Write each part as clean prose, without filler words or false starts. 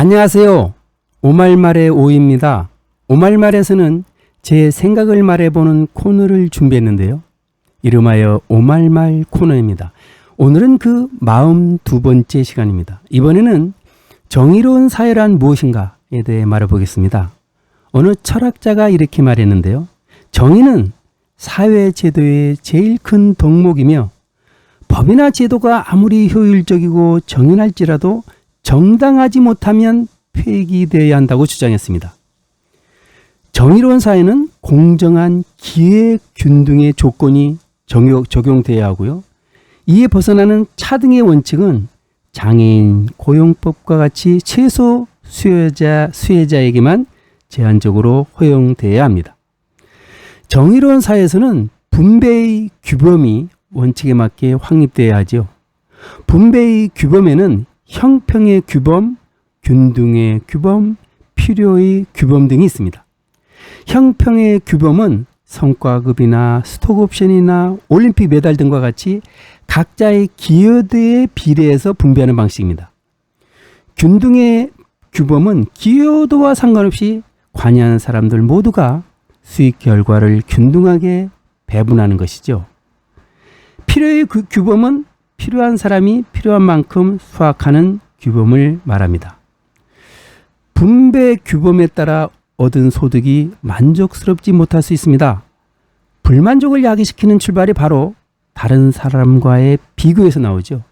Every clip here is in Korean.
안녕하세요. 오말말의 오입니다. 오말말에서는 제 생각을 말해보는 코너를 준비했는데요. 이름하여 오말말 코너입니다. 오늘은 그 42번째 시간입니다. 이번에는 정의로운 사회란 무엇인가에 대해 말해보겠습니다. 어느 철학자가 이렇게 말했는데요. 정의는 사회제도의 제일 큰 덕목이며 법이나 제도가 아무리 효율적이고 정연할지라도 정당하지 못하면 폐기되어야 한다고 주장했습니다. 정의로운 사회는 공정한 기회균등의 조건이 적용되어야 하고요. 이에 벗어나는 차등의 원칙은 장애인 고용법과 같이 최소 수혜자에게만 제한적으로 허용되어야 합니다. 정의로운 사회에서는 분배의 규범이 원칙에 맞게 확립되어야 하죠. 분배의 규범에는 형평의 규범, 균등의 규범, 필요의 규범 등이 있습니다. 형평의 규범은 성과급이나 스톡옵션이나 올림픽 메달 등과 같이 각자의 기여도에 비례해서 분배하는 방식입니다. 균등의 규범은 기여도와 상관없이 관여하는 사람들 모두가 수익 결과를 균등하게 배분하는 것이죠. 필요의 규범은 필요한 사람이 필요한 만큼 수확하는 규범을 말합니다. 분배 규범에 따라 얻은 소득이 만족스럽지 못할 수 있습니다. 불만족을 야기시키는 출발이 바로 다른 사람과의 비교에서 나오죠.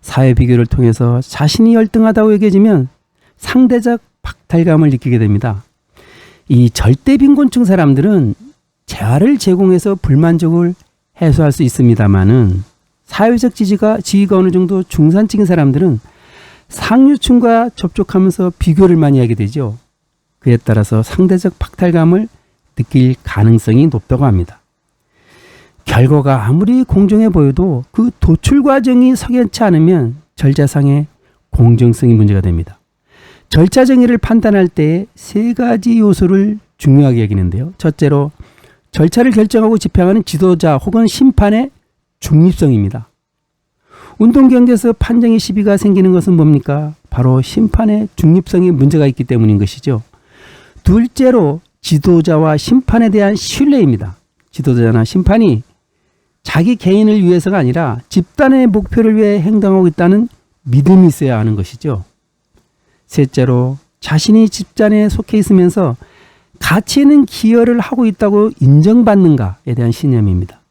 사회 비교를 통해서 자신이 열등하다고 여겨지면 상대적 박탈감을 느끼게 됩니다. 이 절대 빈곤층 사람들은 재화를 제공해서 불만족을 해소할 수 있습니다만은 사회적 지위가 어느 정도 중산층인 사람들은 상류층과 접촉하면서 비교를 많이 하게 되죠. 그에 따라서 상대적 박탈감을 느낄 가능성이 높다고 합니다. 결과가 아무리 공정해 보여도 그 도출 과정이 석연치 않으면 절차상의 공정성이 문제가 됩니다. 절차 정의를 판단할 때 세 가지 요소를 중요하게 여기는데요. 첫째로 절차를 결정하고 집행하는 지도자 혹은 심판의 중립성입니다. 운동경기에서 판정의 시비가 생기는 것은 뭡니까? 바로 심판의 중립성에 문제가 있기 때문인 것이죠. 둘째로 지도자와 심판에 대한 신뢰입니다. 지도자나 심판이 자기 개인을 위해서가 아니라 집단의 목표를 위해 행동하고 있다는 믿음이 있어야 하는 것이죠. 셋째로 자신이 집단에 속해 있으면서 가치 있는 기여를 하고 있다고 인정받는가에 대한 신념입니다.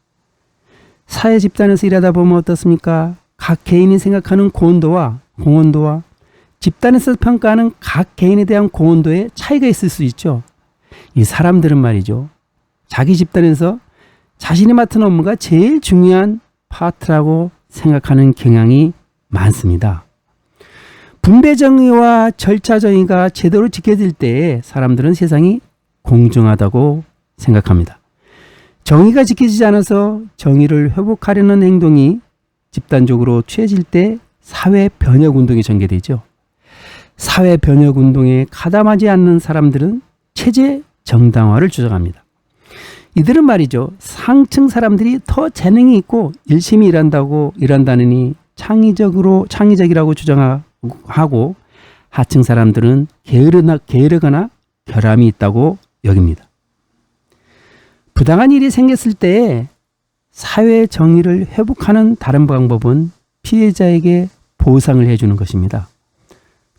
사회 집단에서 일하다 보면 어떻습니까? 각 개인이 생각하는 공헌도와 집단에서 평가하는 각 개인에 대한 공헌도에 차이가 있을 수 있죠. 이 사람들은 말이죠. 자기 집단에서 자신이 맡은 업무가 제일 중요한 파트라고 생각하는 경향이 많습니다. 분배 정의와 절차 정의가 제대로 지켜질 때에 사람들은 세상이 공정하다고 생각합니다. 정의가 지켜지지 않아서 정의를 회복하려는 행동이 집단적으로 취해질 때 사회 변혁 운동이 전개되죠. 사회 변혁 운동에 가담하지 않는 사람들은 체제 정당화를 주장합니다. 이들은 말이죠. 상층 사람들이 더 재능이 있고 열심히 일한다느니 창의적이라고 주장하고 하층 사람들은 게으르거나 결함이 있다고 여깁니다. 부당한 일이 생겼을 때 사회 정의를 회복하는 다른 방법은 피해자에게 보상을 해주는 것입니다.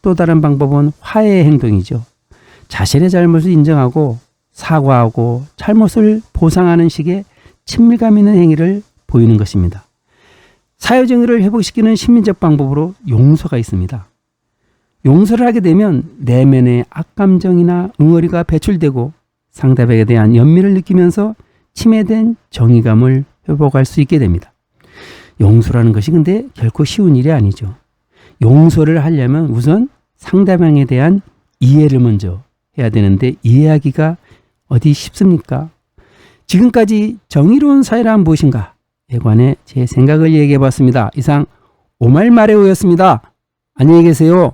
또 다른 방법은 화해의 행동이죠. 자신의 잘못을 인정하고 사과하고 잘못을 보상하는 식의 친밀감 있는 행위를 보이는 것입니다. 사회 정의를 회복시키는 심리적 방법으로 용서가 있습니다. 용서를 하게 되면 내면의 악감정이나 응어리가 배출되고 상대방에 대한 연민을 느끼면서 침해된 정의감을 회복할 수 있게 됩니다. 용서라는 것이 근데 결코 쉬운 일이 아니죠. 용서를 하려면 우선 상대방에 대한 이해를 먼저 해야 되는데 이해하기가 어디 쉽습니까? 지금까지 정의로운 사회란 무엇인가에 관해 제 생각을 얘기해 봤습니다. 이상 오말말의 오였습니다. 안녕히 계세요.